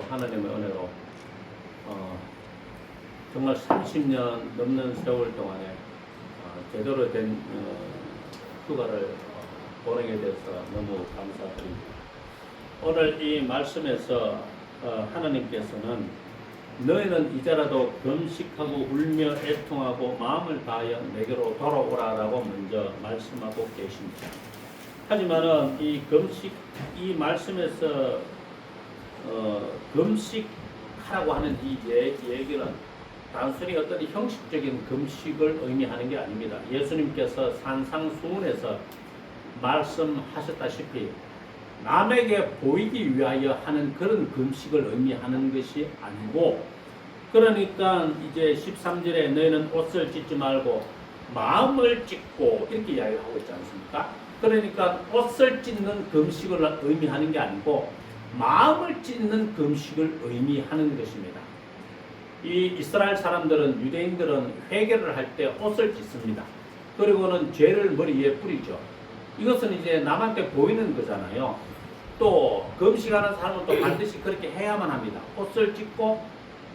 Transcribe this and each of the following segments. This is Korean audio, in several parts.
또 하나님의 은혜로 정말 30년 넘는 세월 동안에 제대로 된 휴가를 보내게 돼서 너무 감사드립니다. 오늘 이 말씀에서 하나님께서는 너희는 이제라도 금식하고 울며 애통하고 마음을 다하여 내게로 돌아오라라고 먼저 말씀하고 계십니다. 하지만은 이 금식, 이 말씀에서 금식하라고 하는 이 얘기는 단순히 어떤 형식적인 금식을 의미하는 게 아닙니다. 예수님께서 산상수훈에서 말씀하셨다시피 남에게 보이기 위하여 하는 그런 금식을 의미하는 것이 아니고, 그러니까 이제 13절에 너희는 옷을 찢지 말고 마음을 찢고 이렇게 이야기를 하고 있지 않습니까? 그러니까 옷을 찢는 금식을 의미하는 게 아니고 마음을 찢는 금식을 의미하는 것입니다. 이 이스라엘 사람들은, 유대인들은 회개를 할 때 옷을 찢습니다. 그리고는 죄를 머리에 뿌리죠. 이것은 이제 남한테 보이는 거잖아요. 또 금식하는 사람은 또 반드시 그렇게 해야만 합니다. 옷을 찢고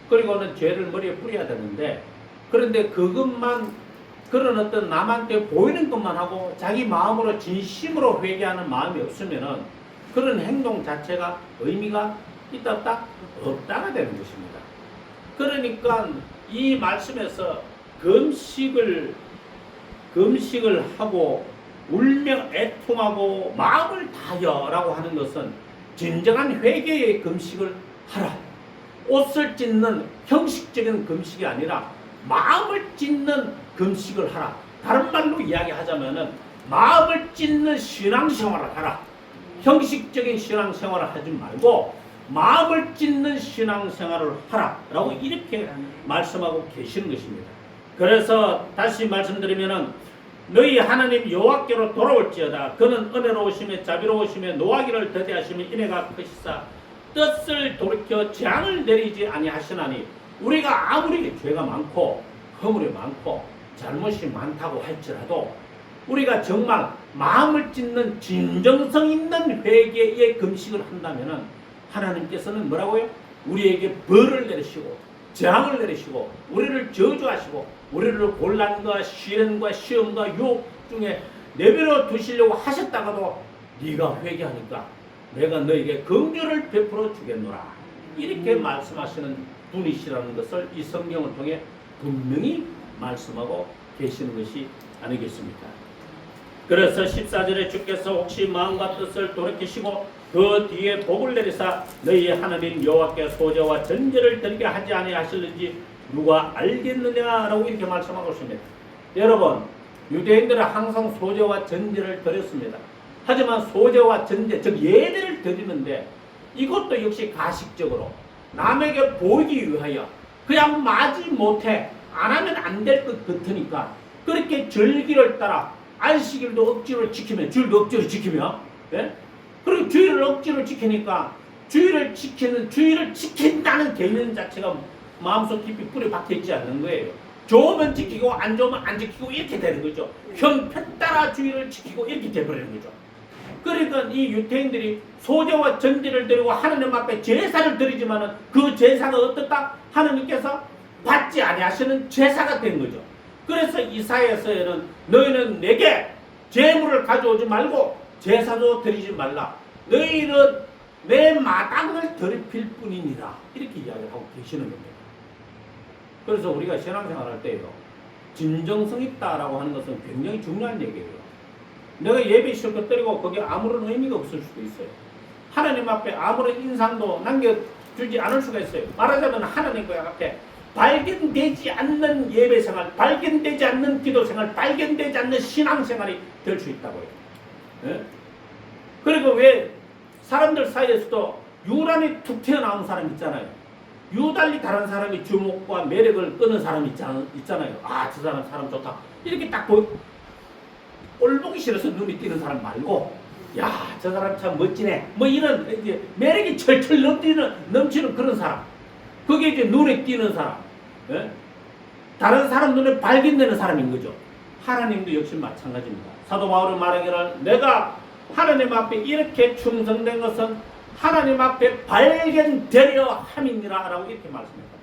그리고는 죄를 머리에 뿌려야 되는데, 그런데 그것만, 그런 어떤 남한테 보이는 것만 하고 자기 마음으로 진심으로 회개하는 마음이 없으면은 그런 행동 자체가 의미가 있다 없다? 없다가 되는 것입니다. 그러니까 이 말씀에서 금식을 하고 울며 애통하고 마음을 다하여 라고 하는 것은 진정한 회개의 금식을 하라. 옷을 찢는 형식적인 금식이 아니라 마음을 찢는 금식을 하라. 다른 말로 이야기하자면은 마음을 찢는 신앙생활을 하라. 형식적인 신앙생활을 하지 말고 마음을 찢는 신앙생활을 하라 라고 이렇게 말씀하고 계시는 것입니다. 그래서 다시 말씀드리면은 너희 하나님 여호와께로 돌아올지어다. 그는 은혜로우시며 자비로우시며 노하기를 더디하시며 인애가 크시사 뜻을 돌이켜 재앙을 내리지 아니하시나니, 우리가 아무리 죄가 많고 허물이 많고 잘못이 많다고 할지라도 우리가 정말 마음을 찢는 진정성 있는 회개의 금식을 한다면은 하나님께서는 뭐라고요? 우리에게 벌을 내리시고 재앙을 내리시고 우리를 저주하시고 우리를 곤란과 시련과 시험과 유혹 중에 내버려 두시려고 하셨다가도 네가 회개하니까 내가 너에게 긍휼을 베풀어 주겠노라, 이렇게 말씀하시는 분이시라는 것을 이 성경을 통해 분명히 말씀하고 계시는 것이 아니겠습니까? 그래서 14절에 주께서 혹시 마음과 뜻을 돌이키시고 그 뒤에 복을 내리사 너희 하나님 여호와께 소제와 전제를 드리게 하지 아니하실는지 누가 알겠느냐라고 이렇게 말씀하고 있습니다. 여러분, 유대인들은 항상 소제와 전제를 드렸습니다. 하지만 소제와 전제, 즉 예배를 드리는데 이것도 역시 가식적으로 남에게 보이기 위하여 그냥 마지 못해 안 하면 안 될 것 같으니까 그렇게 절기를 따라 안식일도 억지로 지키면, 주일도 억지로 지키면, 예? 그리고 주일을 억지로 지키니까 주일을 지킨다는 개념 자체가 마음속 깊이 뿌리 박혀 있지 않는 거예요. 좋으면 지키고 안 좋으면 안 지키고 이렇게 되는 거죠. 형편 따라 주일을 지키고 이렇게 돼버리는 거죠. 그러니까 이 유대인들이 소제와 전제를 드리고 하나님 앞에 제사를 드리지만은 그 제사가 어떻다? 하나님께서 받지 아니하시는 제사가 된 거죠. 그래서 이사야서에는 너희는 내게 제물을 가져오지 말고 제사도 드리지 말라. 너희는 내 마당을 더럽힐 뿐이니라. 이렇게 이야기를 하고 계시는 겁니다. 그래서 우리가 신앙생활할 때에도 진정성 있다라고 하는 것은 굉장히 중요한 얘기예요. 내가 예배 실컷 드리고 거기에 아무런 의미가 없을 수도 있어요. 하나님 앞에 아무런 인상도 남겨주지 않을 수가 있어요. 말하자면 하나님 앞에 발견되지 않는 예배생활, 발견되지 않는 기도생활, 발견되지 않는 신앙생활이 될 수 있다고요. 예? 그리고 왜 사람들 사이에서도 유란이 툭 튀어나온 사람 있잖아요. 유달리 다른 사람이 주목과 매력을 끄는 사람 있잖아요. 아, 저 사람 좋다. 이렇게 딱 꼴 보기 싫어서 눈이 띄는 사람 말고, 야, 저 사람 참 멋지네. 뭐 이런 이제 매력이 철철 넘치는 그런 사람. 그게 이제 눈에 띄는 사람. 예? 다른 사람 눈에 발견되는 사람인 거죠. 하나님도 역시 마찬가지입니다. 사도 바울은 말하기를 내가 하나님 앞에 이렇게 충성된 것은 하나님 앞에 발견되려 함이니라 라고 이렇게 말씀합니다.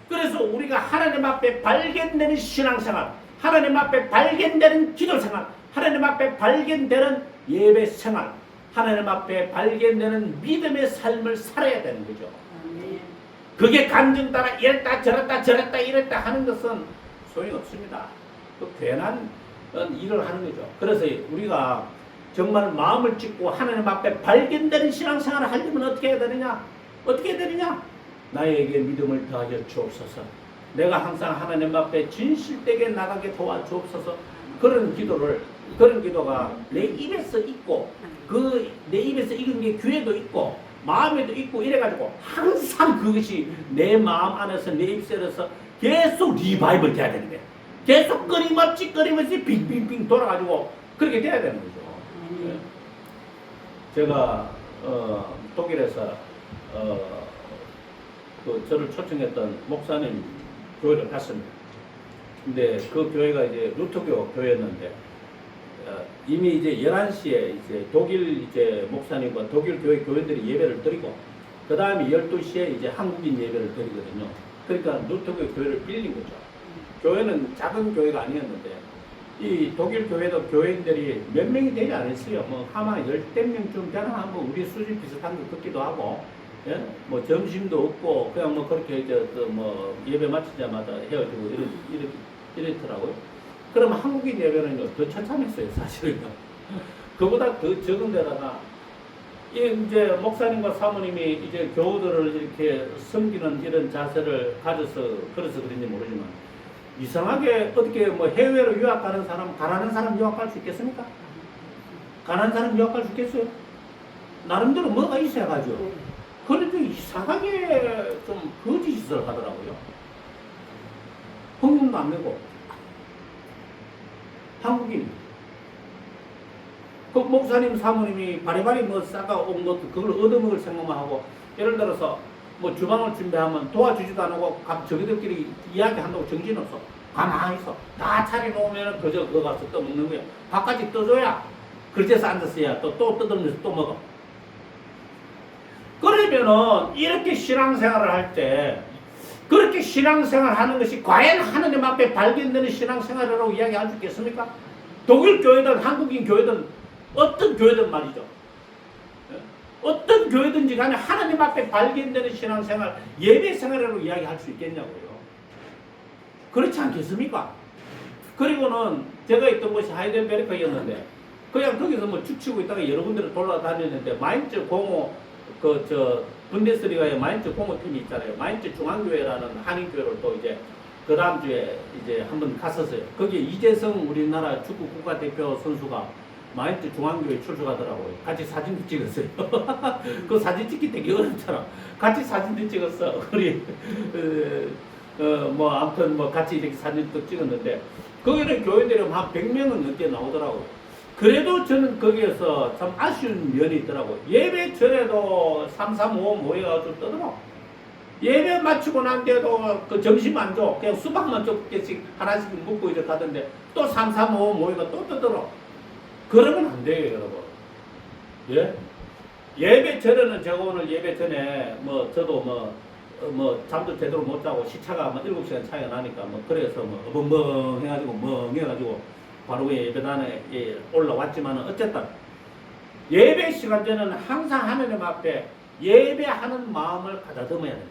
그래서 우리가 하나님 앞에 발견되는 신앙생활, 하나님 앞에 발견되는 기도생활, 하나님 앞에 발견되는 예배생활, 하나님 앞에 발견되는 믿음의 삶을 살아야 되는 거죠. 그게 감정 따라 이랬다 저랬다 이랬다 하는 것은 소용이 없습니다. 그 괜한 일을 하는 거죠. 그래서 우리가 정말 마음을 찢고 하나님 앞에 발견되는 신앙생활을 하려면 어떻게 해야 되느냐? 어떻게 해야 되느냐? 나에게 믿음을 더하여 주옵소서. 내가 항상 하나님 앞에 진실되게 나가게 도와주옵소서. 그런 기도가 내 입에서 있고, 내 입에서 익은 게 귀에도 있고 마음에도 있고 이래가지고 항상 그것이 내 마음 안에서 내 입술에서 계속 리바이벌 돼야 되는 거예요. 계속 끊임없이 빙빙빙 돌아가지고 그렇게 돼야 되는 거죠. 제가 독일에서 저를 초청했던 목사님 교회를 갔습니다. 근데 그 교회가 이제 루터교 교회였는데 이미 이제 11시에 이제 독일 이제 목사님과 독일 교회 교인들이 예배를 드리고 그 다음에 12시에 이제 한국인 예배를 드리거든요. 그러니까 루터교 교회를 빌린 거죠. 교회는 작은 교회가 아니었는데 이 독일 교회도 교인들이 몇 명이 되지 않았어요. 뭐 아마 10대명쯤 되나 뭐 우리 수준 비슷한 거 듣기도 하고, 예? 뭐 점심도 없고 그냥 뭐 그렇게 이제 뭐 예배 마치자마자 헤어지고 이랬더라고요. 그럼 한국인 예배는요 더 처참했어요. 사실은 그보다 더 적은 데다가 이제 목사님과 사모님이 이제 교우들을 이렇게 섬기는 이런 자세를 가져서 그래서 그런지 모르지만 이상하게 어떻게 뭐 해외로 유학 가는 사람, 가난한 사람 유학할 수 있겠습니까? 가난한 사람 유학할 수 있겠어요? 나름대로 뭐가 있어야 가죠. 그래도 이상하게 좀 거짓짓을 하더라고요. 헌금도 안 내고 한국인 그 목사님 사모님이 바리바리 뭐 싸가온 것도 그걸 얻어먹을 생각만 하고 예를 들어서 뭐 주방을 준비하면 도와주지도 안 하고 저기들끼리 이야기한다고 정신없어. 가만히 있어. 다 차려놓으면 그저 그거 가서 또 먹는 거야. 밥까지 떠줘야 그릇에서 앉았어야 또 뜯으면서 또 먹어. 그러면은 이렇게 신앙생활을 할 때 그렇게 신앙생활 하는 것이 과연 하나님 앞에 발견되는 신앙생활이라고 이야기할 수 있겠습니까? 독일 교회든 한국인 교회든 어떤 교회든 말이죠. 어떤 교회든지 간에 하나님 앞에 발견되는 신앙생활, 예배생활이라고 이야기할 수 있겠냐고요. 그렇지 않겠습니까? 그리고는 제가 있던 곳이 하이델베르크였는데 그냥 거기서 뭐 죽치고 있다가 여러 군데를 돌아다녔는데 마인츠 공호 분데스리가의 마인츠 공호팀이 있잖아요. 마인츠 중앙교회라는 한인교회를 또 이제 그 다음 주에 이제 한번 갔었어요. 거기에 이재성 우리나라 축구 국가대표 선수가 마인츠 중앙교회 출석하더라고요. 같이 사진도 찍었어요. 그 사진 찍기 되게 어렵잖아. 같이 사진도 찍었어. 우리 뭐 아무튼 뭐 같이 이렇게 사진도 찍었는데 거기는 교인들이 한 100명은 넘게 나오더라고요. 그래도 저는 거기에서 참 아쉬운 면이 있더라고요. 예배 전에도 3, 3, 5 모여가지고 떠들어. 예배 마치고 난 뒤에도 그 점심 안 줘. 그냥 수박만 몇 개씩 하나씩 먹고 이제 가던데 또 3, 3, 5 모여가 또 떠들어. 그러면 안 돼요, 여러분. 예? 예배 전에는 제가 오늘 예배 전에 뭐 저도 뭐 잠도 제대로 못 자고 시차가 뭐 7시간 차이가 나니까 뭐 그래서 뭐 어벙벙 해가지고 멍해가지고 바로 예배단에 올라왔지만은 어쨌든 예배 시간 전에는 항상 하나님 앞에 예배하는 마음을 가다듬어야 됩니다.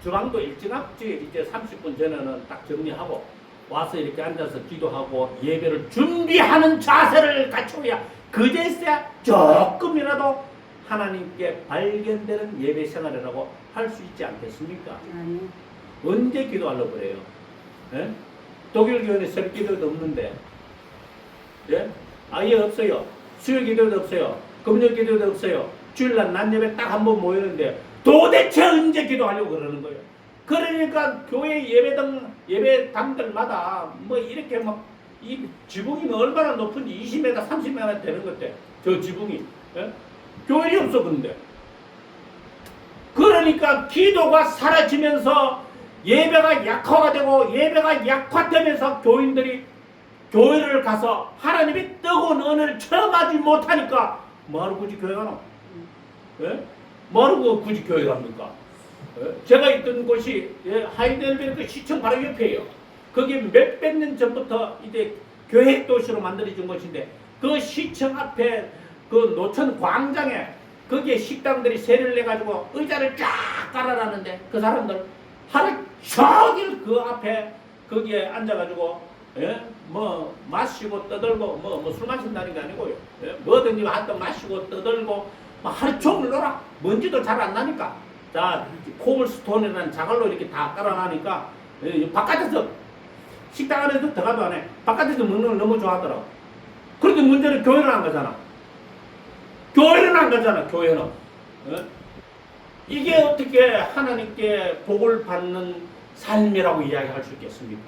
주방도 일찌감치 이제 30분 전에는 딱 정리하고 와서 이렇게 앉아서 기도하고 예배를 준비하는 자세를 갖추어야 그제서야 조금이라도 하나님께 발견되는 예배 생활이라고 할 수 있지 않겠습니까? 언제 기도하려고 그래요? 예? 독일 교회는 새벽 기도도 없는데, 예? 아예 없어요. 수요일 기도도 없어요. 금요일 기도도 없어요. 주일날 낮 예배 딱 한 번 모이는데 도대체 언제 기도하려고 그러는 거예요? 그러니까 교회 예배당들마다 뭐 이렇게 막 이 지붕이 얼마나 높은지 20m, 30m 되는 것 같아. 저 지붕이. 예? 교회이 없어 근데. 그러니까 기도가 사라지면서 예배가 약화가 되고 예배가 약화되면서 교인들이 교회를 가서 하나님의 뜨거운 은혜를 체험하지 못하니까 뭐하러 굳이 교회 가노? 예? 뭐라고 굳이 교회 갑니까? 예? 제가 있던 곳이 하이델베르크 시청 바로 옆이에요. 거기 몇백 년 전부터 이제 교회 도시로 만들어진 곳인데 그 시청 앞에 그 노천 광장에 거기에 식당들이 세를 내가지고 의자를 쫙 깔아놨는데 그 사람들 하루 종일 그 앞에 거기에 앉아가지고 뭐 마시고 떠들고 뭐 술 마신다는 게 아니고요. 뭐든지 하여튼 마시고 떠들고 뭐 하루 종일 놀아. 먼지도 잘 안 나니까. 자, 코블스톤이라는 자갈로 이렇게 다 깔아놔니까 바깥에서 식당 안에도 들어가도 안 해. 바깥에서 먹는 걸 너무 좋아하더라고. 그런데 문제는 교회는 안 가잖아. 교회는 안 가잖아. 교회는. 이게 어떻게 하나님께 복을 받는 삶이라고 이야기할 수 있겠습니까?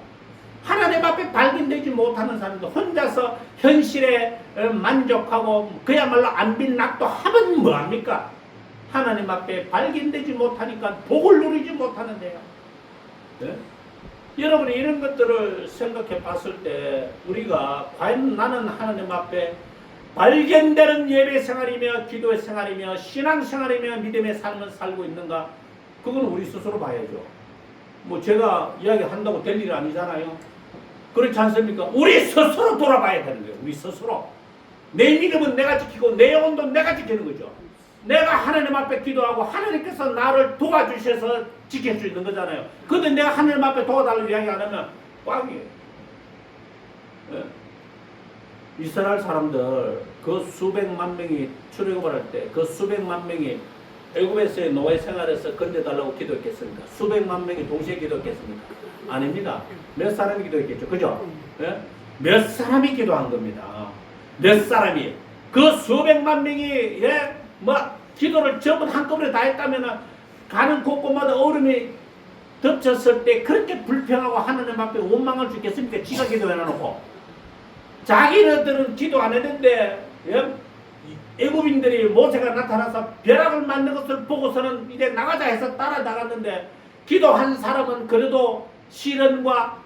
하나님 앞에 발견되지 못하는 사람도 혼자서 현실에 만족하고 그야말로 안빈낙도 하면 뭐합니까? 하나님 앞에 발견되지 못하니까 복을 누리지 못하는데요. 네? 여러분이 이런 것들을 생각해 봤을 때 우리가 과연 나는 하나님 앞에 발견되는 예배 생활이며 기도 생활이며 신앙 생활이며 믿음의 삶을 살고 있는가? 그건 우리 스스로 봐야죠. 뭐 제가 이야기한다고 될 일이 아니잖아요. 그렇지 않습니까? 우리 스스로 돌아봐야 되는 거예요. 우리 스스로. 내 믿음은 내가 지키고 내 영혼도 내가 지키는 거죠. 내가 하나님 앞에 기도하고 하나님께서 나를 도와주셔서 지킬 수 있는 거잖아요. 그런데 내가 하나님 앞에 도와달라고 이야기 안 하면 꽝이에요. 예? 이스라엘 사람들 그 수백만 명이 출애굽을 할 때 그 수백만 명이 애굽에서의 노예 생활에서 건져달라고 기도했겠습니까? 수백만 명이 동시에 기도했겠습니까? 아닙니다. 몇 사람이 기도했겠죠. 그죠? 예? 몇 사람이 기도한 겁니다. 몇 사람이. 그 수백만 명이 기도를 전부 한꺼번에 다 했다면 가는 곳곳마다 얼음이 덮쳤을 때 그렇게 불평하고 하나님 앞에 원망할 수 있겠습니까? 지가 기도해놓고. 자기네들은 기도 안 했는데 애굽인들이 모세가 나타나서 벼락을 맞는 것을 보고서는 이제 나가자 해서 따라 나갔는데 기도한 사람은 그래도 시련과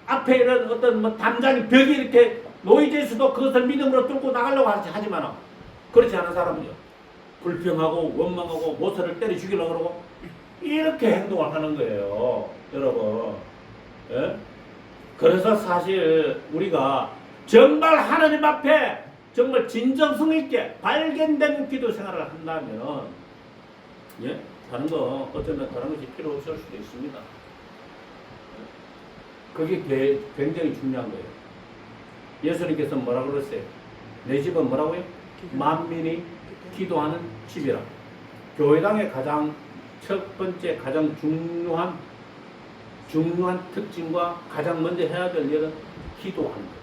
앞에 이런 어떤 뭐 담장이 벽이 이렇게 놓여져 있어도 그것을 믿음으로 뚫고 나가려고 하지만 그렇지 않은 사람은요. 불평하고 원망하고 모세를 때려 죽이려고 그러고 이렇게 행동을 하는 거예요. 여러분. 예? 그래서 사실 우리가 정말 하나님 앞에 정말 진정성 있게 발견된 기도 생활을 한다면 다른 거 어쩌면 다른 것이 필요 없을 수도 있습니다. 그게 굉장히 중요한 거예요. 예수님께서 뭐라고 그랬어요? 내 집은 뭐라고요? 만민이 기도하는 집이라. 교회당의 가장 첫 번째 가장 중요한 특징과 가장 먼저 해야 될 일은 기도하는 겁니다.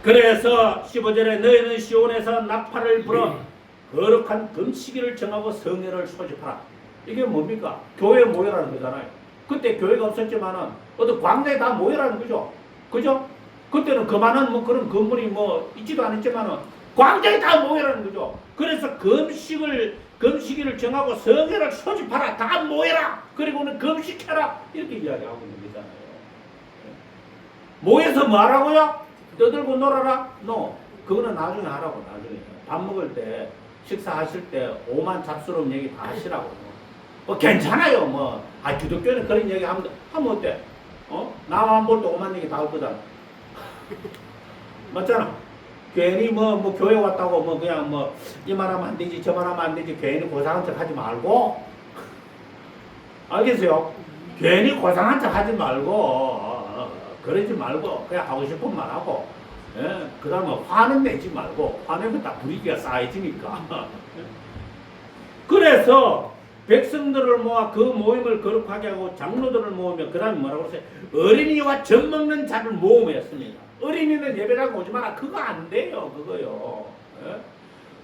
그래서 15절에 너희는 시온에서 나팔을 불어 거룩한 금식일을 정하고 성회를 소집하라. 이게 뭡니까? 교회 모여라는 거잖아요. 그때 교회가 없었지만은 어떤 광야에 다 모여라는 거죠. 그죠? 그때는 그만한 뭐 그런 건물이 뭐 있지도 않았지만은 광장에 다 모여라는 거죠. 그래서 금식일을 정하고 성회를 소집하라. 다 모여라. 그리고는 금식해라. 이렇게 이야기하고 있는 거잖아요. 모여서 뭐 하라고요? 떠들고 놀아라? 그거는 나중에 하라고. 나중에 밥 먹을 때 식사하실 때 오만 잡스러운 얘기 다 하시라고. 뭐 괜찮아요. 기독교는 그런 얘기 하면 어때? 나만 볼 때 오만 얘기 다 할 거잖아. 맞잖아. 괜히 교회 왔다고 그냥 이 말 하면 안 되지 저 말 하면 안 되지 괜히 고상한 척 하지 말고. 알겠어요? 괜히 고상한 척 하지 말고 그러지 말고 그냥 하고 싶은 말 하고 그 다음에 화는 내지 말고 화내면 다 분위기가 쌓여지니까. 그래서 백성들을 모아 그 모임을 거룩하게 하고 장로들을 모으며 그 다음에 뭐라고 그랬어요? 어린이와 젖 먹는 자를 모으였습니다. 어린이는 예배라고 오지 마라. 그거 안 돼요. 그거요.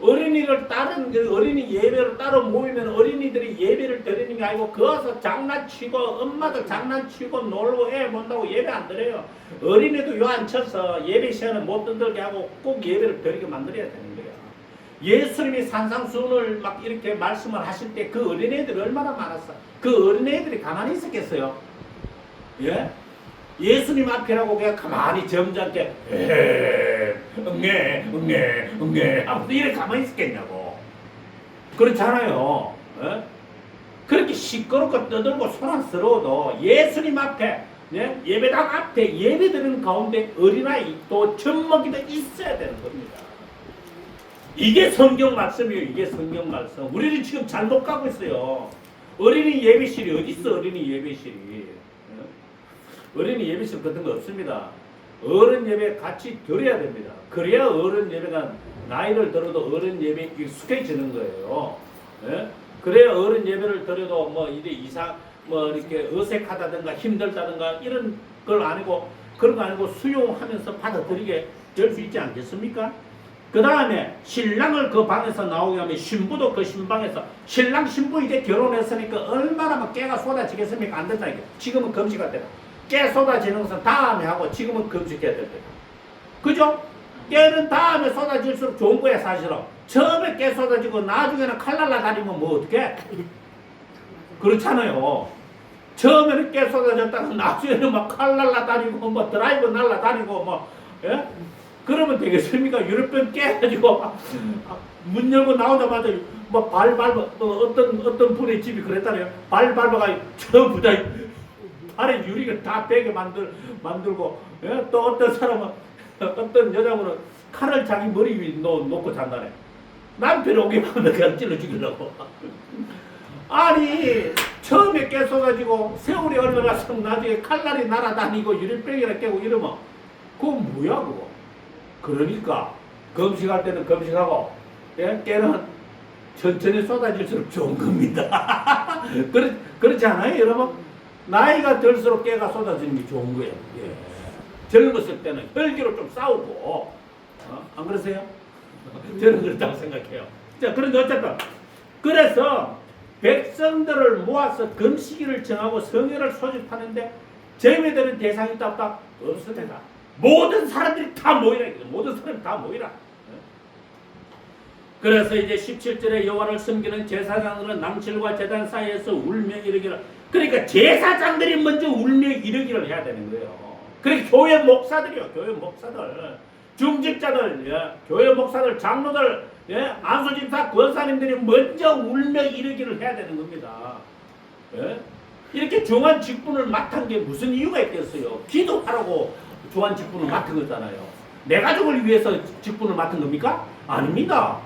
어린이를 어린이 예배를 따로 모이면 어린이들이 예배를 드리는 게 아니고 거기서 장난치고 엄마들 장난치고 놀고 애 본다고 예배 안 드려요. 어린이도 요 앉혀서 예배 시간에 못 듣게 하고 꼭 예배를 드리게 만들어야 되는 거예요. 예수님이 산상수훈을 막 이렇게 말씀을 하실 때 그 어린애들이 얼마나 많았어. 그 어린애들이 가만히 있었겠어요? 예? 예수님 앞이라고 그냥 가만히 점잖게 응애 하면서 이렇게 가만히 있었겠냐고. 그렇잖아요. 예? 그렇게 시끄럽고 떠들고 소란스러워도 예수님 앞에, 예? 예배당 앞에 예배드리는 가운데 어린아이 또 젖먹이도 있어야 되는 겁니다. 이게 성경 말씀이에요. 이게 성경 말씀. 우리는 지금 잘못 가고 있어요. 어린이 예배실이 어디 있어? 어린이 예배실이. 예? 어린이 예배실 같은 거 없습니다. 어른 예배 같이 드려야 됩니다. 그래야 어른 예배가 나이를 들어도 어른 예배에 익숙해지는 거예요. 예? 그래야 어른 예배를 드려도 뭐 이제 뭐 이렇게 어색하다든가 힘들다든가 이런 걸 아니고 그런 거 아니고 수용하면서 받아들이게 될 수 있지 않겠습니까? 그 다음에 신랑을 그 방에서 나오게 하면 신부도 그 신방에서 신랑 신부 이제 결혼했으니까 얼마나 막 깨가 쏟아지겠습니까? 안 된다니까. 지금은 금식할 때다. 깨 쏟아지는 것은 다음에 하고 지금은 금식해야 될 때다. 그죠? 깨는 다음에 쏟아질수록 좋은 거야 사실은. 처음에 깨 쏟아지고 나중에는 칼날라 다니면 뭐 어떡해? 그렇잖아요. 처음에는 깨 쏟아졌다가 나중에는 막 칼날라 다니고 뭐 드라이브 날라 다니고 뭐 예? 그러면 되겠습니까? 유럽병 깨가지고 문 열고 나오자마자 뭐 발 밟아 어떤 분의 집이 그랬다네요. 발 밟아가 전부 다 발에 유리를 다 베게 만들고 예? 또 어떤 사람은 어떤 여자분은 칼을 자기 머리 위에 놓고 잔다네. 남편이 오기만 하면 그냥 찔러 죽이려고. 아니 처음에 깨서가지고 세월이 흘러가서 나중에 칼날이 날아다니고 유리병이라 깨고 이러면 그건 뭐야 그거. 그러니까 금식할 때는 금식하고 예? 깨는 천천히 쏟아질수록 좋은 겁니다. 그렇지 않아요 여러분? 나이가 들수록 깨가 쏟아지는 게 좋은 거예요. 예. 젊었을 때는 혈기로 좀 싸우고 안 그러세요? 저는 그렇다고 생각해요. 자, 그런데 어쨌든 그래서 백성들을 모아서 금식일을 정하고 성회를 소집하는데 제외되는 대상이 있다 없습니다. 모든 사람들이 다 모이라. 모든 사람이 다 모이라. 그래서 이제 17절에 여호와를 섬기는 제사장들은 낭실과 제단 사이에서 울며 이르기를. 그러니까 제사장들이 먼저 울며 이르기를 해야 되는 거예요. 그러니까 교회 목사들이요. 교회 목사들. 중직자들, 예, 교회 목사들, 장로들, 예, 안수집사, 권사님들이 먼저 울며 이르기를 해야 되는 겁니다. 예? 이렇게 중한 직분을 맡은 게 무슨 이유가 있겠어요? 기도하라고 중한 직분을 맡은 거잖아요. 내 가족을 위해서 직분을 맡은 겁니까? 아닙니다.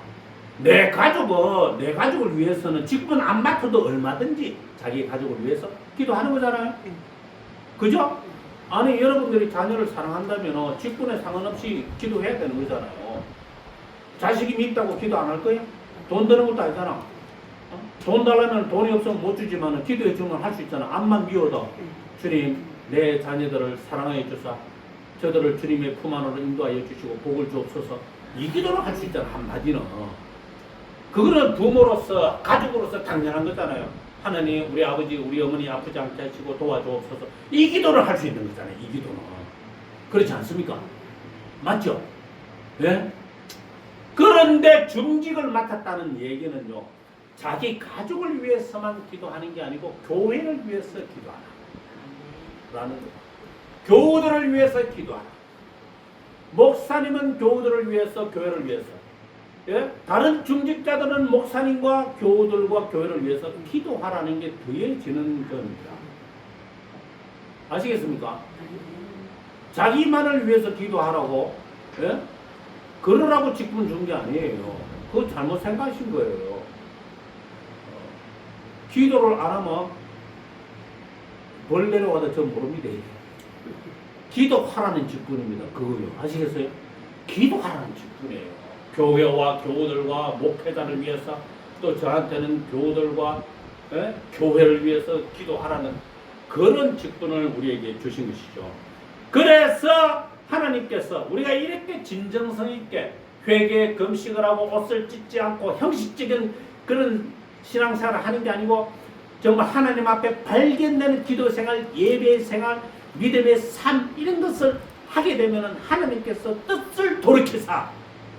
내 가족을 위해서는 직분 안 맡아도 얼마든지 자기 가족을 위해서 기도하는 거잖아요. 그죠? 아니 여러분들이 자녀를 사랑한다면 직분에 상관없이 기도해야 되는 거잖아요. 자식이 밉다고 기도 안 할 거예요? 돈 드는 것도 아니잖아. 돈 달라면 돈이 없으면 못 주지만 기도해 주면 할 수 있잖아. 암만 미워도 주님 내 자녀들을 사랑하여 주사 저들을 주님의 품 안으로 인도하여 주시고 복을 주옵소서. 이 기도를 할 수 있잖아. 한마디는. 그거는 부모로서 가족으로서 당연한 거잖아요. 하나님 우리 아버지 우리 어머니 아프지 않게 하시고 도와주옵소서. 이 기도를 할 수 있는 거잖아요. 이 기도는. 그렇지 않습니까? 맞죠? 예? 그런데 중직을 맡았다는 얘기는요. 자기 가족을 위해서만 기도하는 게 아니고 교회를 위해서 기도하라. 라는 거예요. 교우들을 위해서 기도하라. 목사님은 교우들을 위해서 교회를 위해서 예? 다른 중직자들은 목사님과 교우들과 교회를 위해서 기도하라는 게 더해지는 겁니다. 아시겠습니까? 자기만을 위해서 기도하라고 예? 그러라고 직분 준 게 아니에요. 그거 잘못 생각하신 거예요. 기도를 안 하면 벌 내려와도 저 모릅니다. 기도하라는 직분입니다. 그거요. 아시겠어요? 기도하라는 직분이에요. 교회와 교우들과 목회자를 위해서 또 저한테는 교우들과 교회를 위해서 기도하라는 그런 직분을 우리에게 주신 것이죠. 그래서 하나님께서 우리가 이렇게 진정성 있게 회개 금식을 하고 옷을 찢지 않고 형식적인 그런 신앙생활을 하는 게 아니고 정말 하나님 앞에 발견되는 기도생활, 예배생활, 믿음의 삶 이런 것을 하게 되면 하나님께서 뜻을 돌이켜서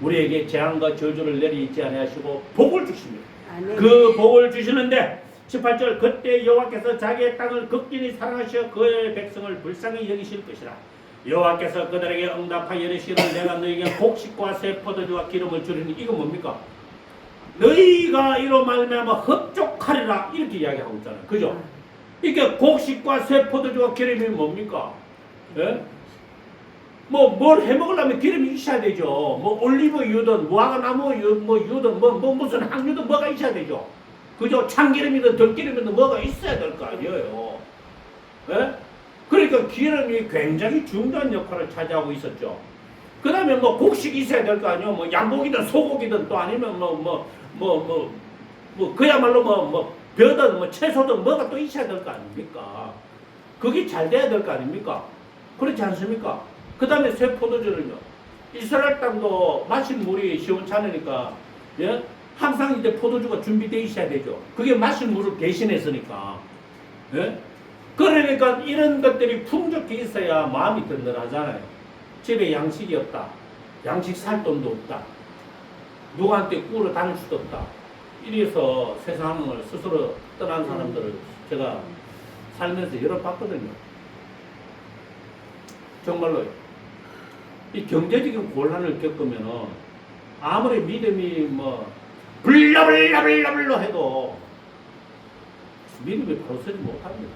우리에게 재앙과 저주를 내리지 아니하시고 복을 주십니다. 아멘. 그 복을 주시는데 18절 그때 여호와께서 자기의 땅을 극진히 사랑하시어 그의 백성을 불쌍히 여기실 것이라. 여호와께서 그들에게 응답하여 이르시기를 내가 너에게 곡식과 새 포도주와 기름을 주리니. 이거 뭡니까? 너희가 이로 말미암아 흡족하리라 이렇게 이야기하고 있잖아요. 그죠? 이게 곡식과 새 포도주와 기름이 뭡니까? 예? 뭐 뭘 해먹으려면 기름이 있어야 되죠. 뭐 올리브유든 무화과나무 유든 뭐 무슨 항유든 뭐가 있어야 되죠. 그죠? 참기름이든 들기름이든 뭐가 있어야 될 거 아니에요. 예? 그러니까 기름이 굉장히 중요한 역할을 차지하고 있었죠. 그 다음에 뭐 곡식이 있어야 될 거 아니에요. 뭐 양고기든 소고기든 또 아니면 그야말로 벼든 뭐 채소든 뭐가 또 있어야 될 거 아닙니까? 그게 잘 돼야 될 거 아닙니까? 그렇지 않습니까? 그 다음에 새 포도주는요. 이스라엘 땅도 마실 물이 시원찮으니까, 예? 항상 이제 포도주가 준비되어 있어야 되죠. 그게 마실 물을 대신했으니까. 예? 그러니까 이런 것들이 풍족히 있어야 마음이 든든하잖아요. 집에 양식이 없다. 양식 살 돈도 없다. 누구한테 꾸러 다닐 수도 없다. 이래서 세상을 스스로 떠난 사람들을 제가 살면서 여러 봤거든요. 정말로요. 이 경제적인 곤란을 겪으면은 아무리 믿음이 뭐 불러불러 해도 믿음이 바로 서지 못합니다.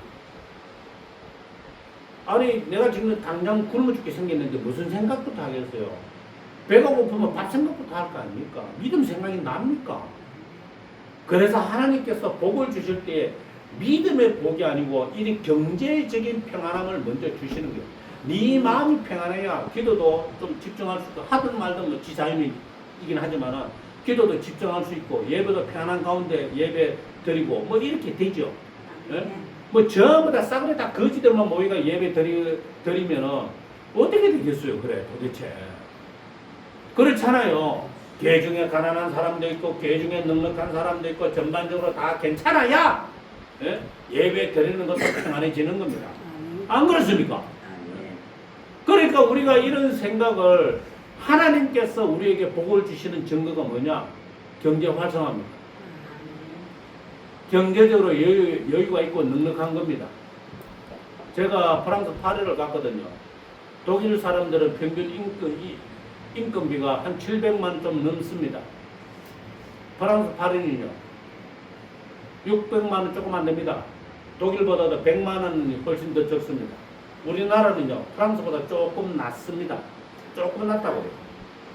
아니 내가 지금 당장 굶어 죽게 생겼는데 무슨 생각부터 하겠어요? 배가 고프면 밥 생각부터 할 거 아닙니까? 믿음 생각이 납니까? 그래서 하나님께서 복을 주실 때 믿음의 복이 아니고 이 경제적인 평안함을 먼저 주시는 거예요. 네 마음이 평안해야 기도도 좀 집중할 수 있고 하든 말든 뭐 지자유이긴 하지만은 기도도 집중할 수 있고 예배도 평안한 가운데 예배 드리고 뭐 이렇게 되죠. 예? 뭐 전부 다 싸그리 다 거지들만 모이가 예배 드리면은 어떻게 되겠어요? 그래 도대체 그렇잖아요. 개 중에 가난한 사람도 있고 개 중에 넉넉한 사람도 있고 전반적으로 다 괜찮아야 예? 예배 드리는 것도 평안해지는 겁니다. 안 그렇습니까? 그러니까 우리가 이런 생각을 하나님께서 우리에게 복을 주시는 증거가 뭐냐? 경제 활성화입니다. 경제적으로 여유가 있고 넉넉한 겁니다. 제가 프랑스 파리를 갔거든요. 독일 사람들은 평균 인건비가 한 700만 좀 넘습니다. 프랑스 파리는요. 600만 원 조금 안 됩니다. 독일보다도 100만 원이 훨씬 더 적습니다. 우리나라는요. 프랑스보다 조금 낮습니다. 조금 낮다고 해요.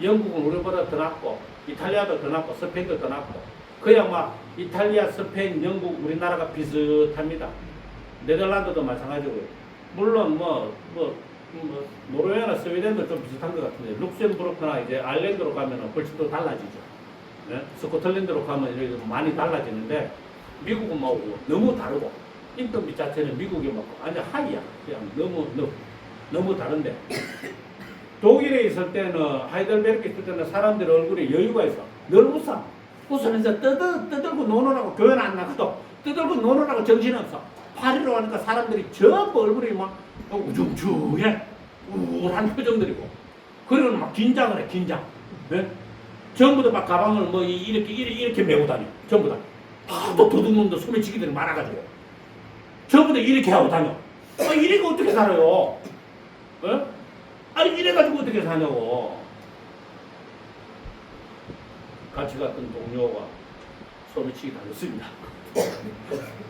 영국은 우리보다 더 낮고 이탈리아도 더 낮고 스페인도 더 낮고 그야 막 이탈리아, 스페인, 영국, 우리나라가 비슷합니다. 네덜란드도 마찬가지고요. 물론 노르웨이나 스웨덴도 좀 비슷한 것 같은데 룩셈부르크나 이제 아일랜드로 가면 훨씬 더 달라지죠. 네? 스코틀랜드로 가면 이렇게 많이 달라지는데 미국은 뭐 너무 다르고 인건비 자체는 미국이 뭐 완전 하이야. 그냥 너무 다른데 독일에 있을 때는 하이델베르크에 있을 때는 사람들 얼굴에 여유가 있어. 늘 웃으면서 떠들고 노느라고 교회는 안 나가도 떠들고 노느라고 정신없어. 파리로 가니까 사람들이 전부 얼굴이 막 우중충해 우울한 표정들이고 그리고 막 긴장을 해. 긴장. 네? 전부 다 막 가방을 뭐 이렇게 메고 다녀. 전부 다. 또 도둑놈도 소매치기들이 많아가지고 전부 다 이렇게 하고 다녀. 이래가 어떻게 살아요? 네? 아니 이래가지고 어떻게 사냐고. 같이 갔던 동료가 소매치기 당했습니다.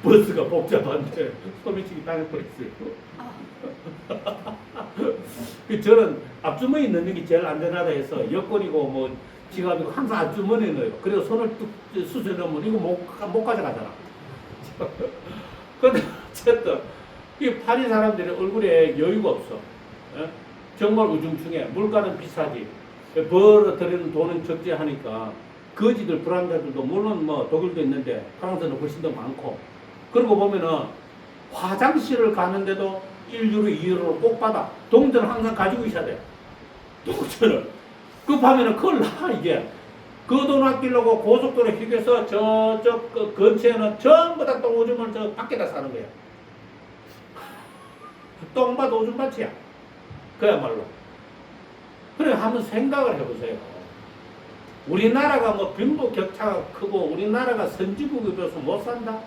버스가 복잡한데 소매치기 당해버렸어요. 저는 앞주머니 넣는 게 제일 안전하다 해서 여권이고 뭐 지갑이고 항상 앞주머니에 넣어요. 그리고 손을 뚝 수저 넣으면 이거 못 가져가잖아. 근데 어쨌든 이 파리 사람들이 얼굴에 여유가 없어. 예? 정말 우중충해. 물가는 비싸지. 벌어들이는 돈은 적지 하니까 거지들 불안자들도 물론 뭐 독일도 있는데 프랑스는 훨씬 더 많고 그러고 보면은 화장실을 가는데도 1유로 2유로를 꼭 받아. 동전을 항상 가지고 있어야 돼. 동전을 급하면은 큰일 나 이게. 그 돈 아끼려고 고속도로 휴게소 저쪽 근처에는 전부 다 똥 오줌을 저 밖에다 싸는 거야. 똥밭 오줌밭이야. 그야말로. 그래 한번 생각을 해보세요. 우리나라가 뭐 빈부격차가 크고 우리나라가 선진국에 비해서 못 산다?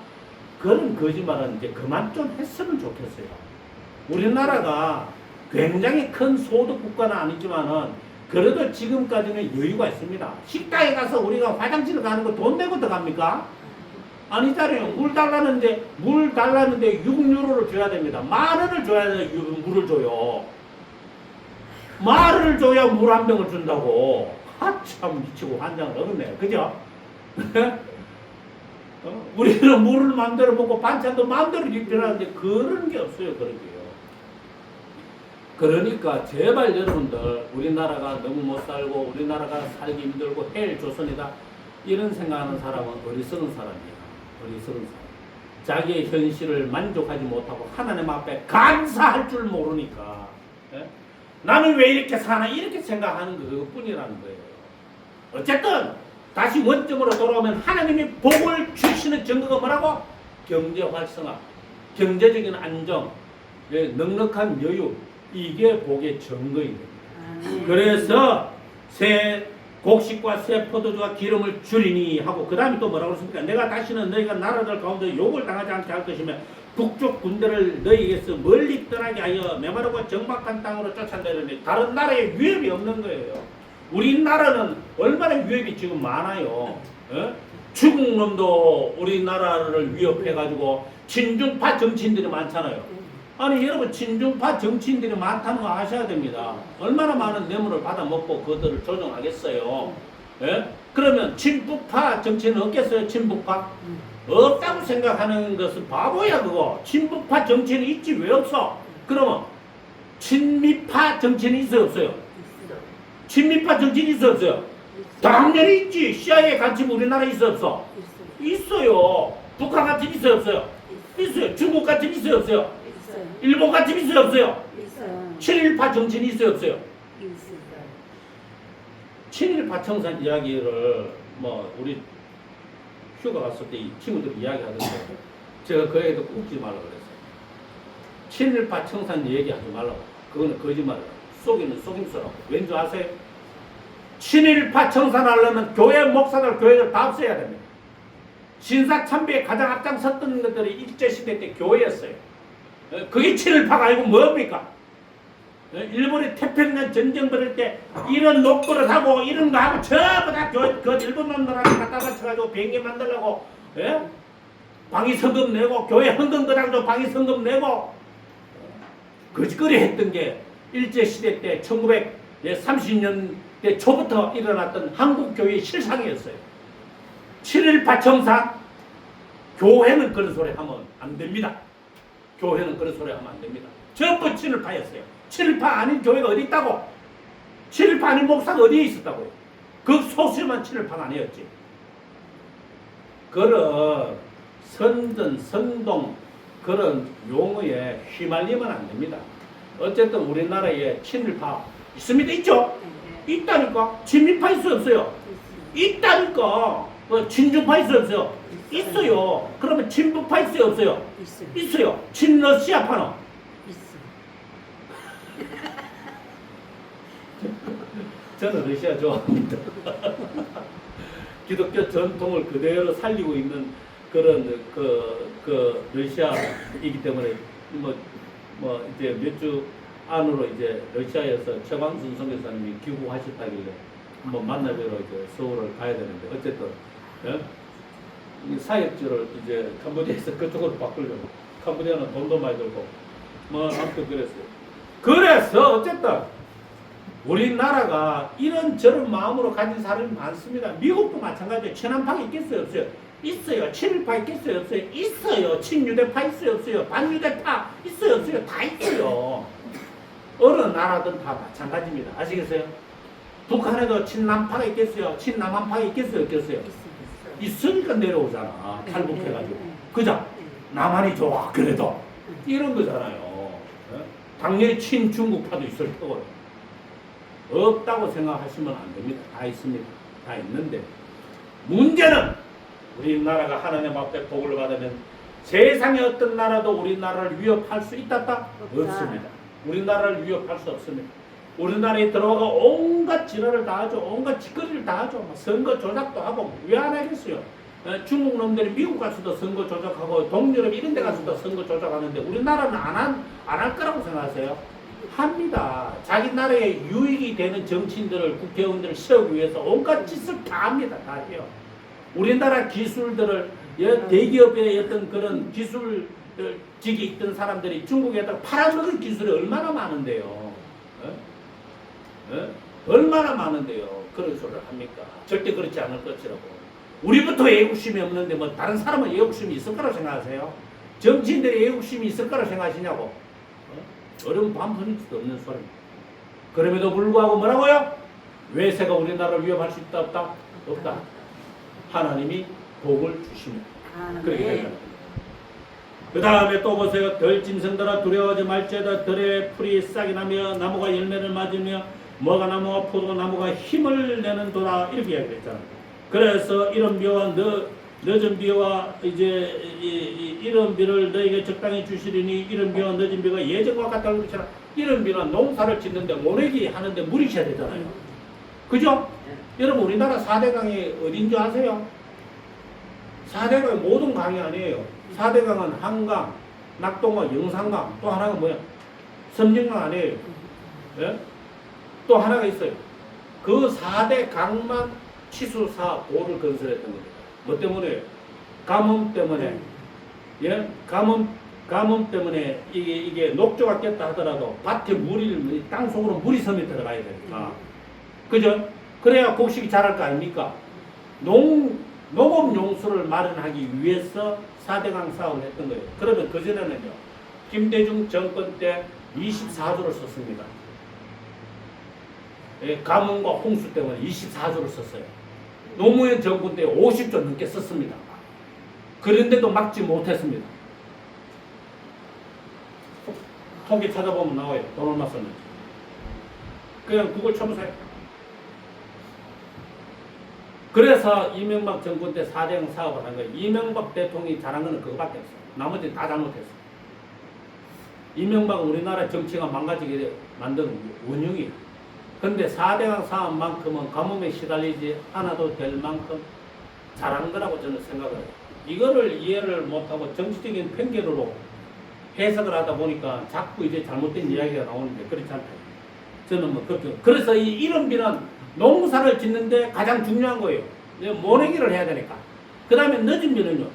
그런 거짓말은 이제 그만 좀 했으면 좋겠어요. 우리나라가 굉장히 큰 소득 국가는 아니지만은 그래도 지금까지는 여유가 있습니다. 식당에 가서 우리가 화장실 가는 거 돈 내고 들어갑니까? 아니잖아요. 물 달라는데 6유로를 줘야 됩니다. 10,000원을 줘야 물을 줘요. 10,000원을 줘야 물 한 병을 준다고. 참 미치고 환장을 얻었네요. 그죠? 우리는 물을 마음대로 먹고 반찬도 마음대로 집필하는데 그런 게 없어요. 그런 게요. 그러니까 제발 여러분들 우리나라가 너무 못 살고 우리나라가 살기 힘들고 헬 조선이다 이런 생각하는 사람은 어리석은 사람이에요. 어리석은 사람. 자기의 현실을 만족하지 못하고 하나님 앞에 감사할 줄 모르니까 나는 왜 이렇게 사나 이렇게 생각하는 그것뿐이라는 거예요. 어쨌든 다시 원점으로 돌아오면 하나님이 복을 주시는 증거가 뭐라고? 경제 활성화, 경제적인 안정, 넉넉한 여유, 이게 복의 증거입니다. 그래서 새 곡식과 새 포도주와 기름을 주리니 하고 그 다음에 또 뭐라고 그랬습니까? 내가 다시는 너희가 나라들 가운데 욕을 당하지 않게 할 것이며 북쪽 군대를 너희에게서 멀리 떠나게 하여 메마르고 정박한 땅으로 쫓아내려니 다른 나라에 위협이 없는 거예요. 우리나라는 얼마나 위협이 지금 많아요. 중국 놈도 우리나라를 위협해가지고 친중파 정치인들이 많잖아요. 아니 여러분 친중파 정치인들이 많다는 거 아셔야 됩니다. 얼마나 많은 뇌물을 받아먹고 그들을 조종하겠어요. 그러면 친북파 정치인은 없겠어요? 친북파? 없다고 생각하는 것은 바보야 그거. 친북파 정치인은 있지 왜 없어? 그러면 친미파 정치인이 있어요 없어요? 친미파 정치인이 있어 없어요? 당연히 있지. CIA 간첩 우리나라에 있어 없어? 있어요. 북한 간첩 있어 없어요? 있어요. 중국 간첩 있어 없어요? 일본 간첩 있어 없어요? 친일파 정치인이 있어 없어요? 친일파 청산 이야기를 뭐 우리 휴가 갔을 때 이 친구들이 이야기하던데 제가 그 애도 웃지 말라고 그랬어요. 친일파 청산 얘기하지 말라고. 그거는 거짓말이에요. 속이는 속임수라고. 왠지 아세요? 친일파 청산하려면 교회 목사들 교회를 다 없애야 됩니다. 신사참배에 가장 앞장섰던 것들이 일제시대 때 교회였어요. 그게 친일파가 아니고 뭡니까? 일본이 태평양 전쟁 벌일 때 이런 녹벌을 하고 이런 거 하고 전부 다 그 일본 놈들한테 갖다 바쳐가지고 비행기 만들려고 방위성금 내고 교회 헌금 그당도 방위성금 내고 거짓거리 했던 게 일제시대 때 1930년대 초부터 일어났던 한국교회의 실상이었어요. 친일파 청산 교회는 그런 소리 하면 안 됩니다. 교회는 그런 소리 하면 안 됩니다. 전부 친일파였어요. 친일파 아닌 교회가 어디 있다고? 친일파 아닌 목사가 어디에 있었다고요? 그 소수만 친일파가 아니었지. 그런 선전, 선동 그런 용어에 휘말리면 안 됩니다. 어쨌든 우리나라에 친일파 있습니다. 있죠? 있다니까. 친미파 있어요 없어요? 있다니까. 친중파 있어요 없어요? 있어요. 그러면 친북파 있어요 없어요? 있어요. 친러시아파는? 저는 러시아 좋아합니다. 기독교 전통을 그대로 살리고 있는 그런 러시아이기 때문에 이제 몇 주 안으로 이제 러시아에서 최광순 선교사님이 귀국하셨다길래 한번 만나뵈러 이제 서울을 가야 되는데 어쨌든 이 사역지를 이제 캄보디아에서 그쪽으로 바꾸려고. 캄보디아는 돈도 많이 들고 아무튼 그랬어요. 그래서 어쨌든 우리나라가 이런저런 마음으로 가진 사람이 많습니다. 미국도 마찬가지예요. 친한파가 있겠어요 없어요? 있어요. 친일파 있겠어요 없어요? 있어요. 친유대파 있어요 없어요? 반유대파 있어요 없어요? 다 있어요. 어느 나라든 다 마찬가지입니다. 아시겠어요? 북한에도 친남파가 있겠어요? 친남한파가 있겠어요 없겠어요? 있으니까 내려오잖아. 탈북해가지고. 그죠? 남한이 좋아 그래도 이런 거잖아요. 당연히 친중국파도 있을 거고요. 없다고 생각하시면 안 됩니다. 다 있습니다. 다 있는데 문제는 우리나라가 하나님 앞에 복을 받으면 세상의 어떤 나라도 우리나라를 위협할 수 있다? 없습니다. 우리나라를 위협할 수 없습니다. 우리나라에 들어가서 온갖 지랄을 다 하죠. 온갖 짓거리를 다 하죠. 선거 조작도 하고 왜 안 하겠어요? 중국 놈들이 미국 가서도 선거 조작하고 동유럽 이런 데 가서도 선거 조작하는데 우리나라는 안 할 거라고 생각하세요? 합니다. 자기 나라에 유익이 되는 정치인들을, 국회의원들을 세우기 위해서 온갖 짓을 다 합니다. 다 해요. 우리나라 기술들을 대기업의 어떤 그런 기술직이 있던 사람들이 중국에다가 팔아먹은 기술이 얼마나 많은데요. 얼마나 많은데요. 그런 소리를 합니까? 절대 그렇지 않을 것이라고. 우리부터 애국심이 없는데 뭐 다른 사람은 애국심이 있을 거라고 생각하세요? 정치인들이 애국심이 있을 거라고 생각하시냐고. 어려운 반푼일지도 없는 소리입니다. 그럼에도 불구하고 뭐라고요? 외세가 우리나라를 위협할 수 있다 없다? 없다. 하나님이 복을 주십니다. 그렇게 됩니다. 그 다음에 또 보세요. 덜짐승들아 두려워하지 말지어다. 들의 풀이 싹이 나며 나무가 열매를 맞으며 뭐가 나무와 포도나무가 힘을 내는 도다. 이렇게 이야기했잖아요. 그래서 이런 비와 늦은 비와 이제 이런 비를 너에게 적당히 주시리니 이런 비와 늦은 비가 예전과 같다. 그렇잖아. 이런 비는 농사를 짓는데 모내기 하는데 물이 있어야 되잖아요. 그죠? 여러분 우리나라 4대 강이 어딘 줄 아세요? 4대 강이 모든 강이 아니에요. 4대 강은 한강, 낙동강, 영산강, 또 하나가 뭐야? 섬진강 아니에요. 예? 또 하나가 있어요. 그 4대 강만 치수사 보를 건설했던 겁니다. 뭐 때문에? 가뭄 때문에. 예? 가뭄 때문에 이게 녹조가 깼다 하더라도 밭에 땅 속으로 물이 섬에 들어가야 되니까. 그죠? 그래야 곡식이 자랄 거 아닙니까? 농업 용수를 마련하기 위해서 4대강 사업을 했던 거예요. 그러면 그전에는요, 김대중 정권 때 24조를 썼습니다. 예, 가뭄과 홍수 때문에 24조를 썼어요. 노무현 정권 때 50조 넘게 썼습니다. 그런데도 막지 못했습니다. 통계 찾아보면 나와요. 돈 얼마 썼는지. 그냥 구글 쳐보세요. 그래서 이명박 정권 때 4대강 사업을 한 거예요. 이명박 대통령이 잘한 거는 그거밖에 없어요. 나머지는 다 잘못했어요. 이명박은 우리나라 정치가 망가지게 만든 원흉이에요. 근데 4대강 사업만큼은 가뭄에 시달리지 않아도 될 만큼 잘한 거라고 저는 생각을 해요. 이거를 이해를 못하고 정치적인 편견으로 해석을 하다 보니까 자꾸 이제 잘못된 이야기가 나오는데 그렇지 않아요. 저는 뭐 그렇게. 그래서 이런 비는 농사를 짓는데 가장 중요한 거예요. 모내기를 해야 되니까. 그 다음에 늦은 비는요.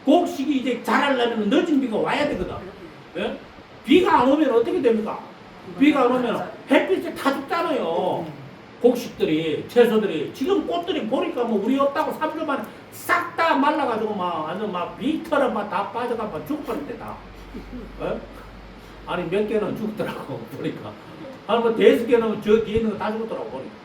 곡식이 이제 자라려면 늦은 비가 와야 되거든. 예? 비가 안 오면 어떻게 됩니까? 비가 안 오면 햇빛에 다 죽잖아요. 곡식들이, 채소들이. 지금 꽃들이 보니까 뭐 우리 없다고 3주 만에 싹 다 말라가지고 막 완전 막 비처럼 막 다 빠져가지고 죽어버렸대 다. 예? 아니 몇 개는 죽더라고 보니까. 아니 뭐 5개는 저 뒤에 있는 거 다 죽었더라고 보니까.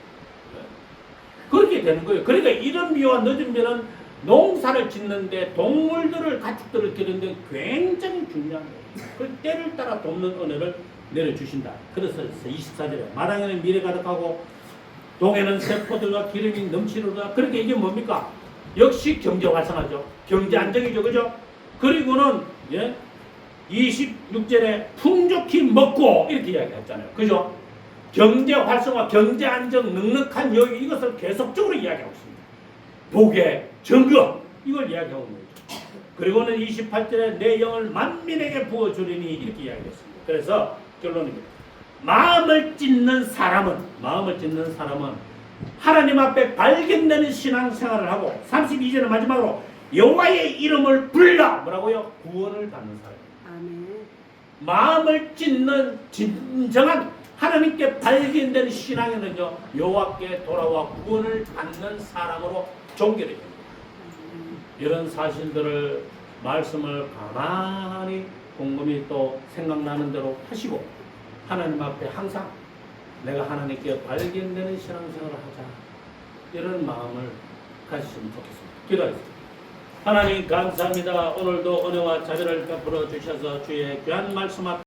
그렇게 되는 거예요. 그러니까 이런 비와 늦은 비는 농사를 짓는데 동물들을, 가축들을 기르는데 굉장히 중요한 거예요. 그 때를 따라 돕는 은혜를 내려주신다. 그래서 24절에 마당에는 미래 가득하고 동에는 세포들과 기름이 넘치는다. 그러니까 이게 뭡니까? 역시 경제 활성화죠. 경제 안정이죠. 그죠? 그리고는 26절에 풍족히 먹고 이렇게 이야기했잖아요. 그죠? 경제 활성화, 경제 안정, 넉넉한 여유 이것을 계속적으로 이야기하고 있습니다. 복의 정거 이걸 이야기하고 있는 거죠. 그리고는 28절에 내 영을 만민에게 부어주리니 이렇게 이야기했습니다. 그래서 결론입니다. 마음을 찢는 사람은 하나님 앞에 발견되는 신앙생활을 하고 32절의 마지막으로 여호와의 이름을 불러 뭐라고요? 구원을 받는 사람. 아멘. 마음을 찢는 진정한 하나님께 발견된 신앙에는요 여호와께 돌아와 구원을 받는 사람으로 종결이 됩니다. 이런 사실들을 말씀을 가만히 곰곰이 또 생각나는 대로 하시고 하나님 앞에 항상 내가 하나님께 발견되는 신앙생활을 하자 이런 마음을 가지시면 좋겠습니다. 기도하겠습니다. 하나님 감사합니다. 오늘도 은혜와 자비를 베풀어 주셔서 주의 귀한 말씀 앞에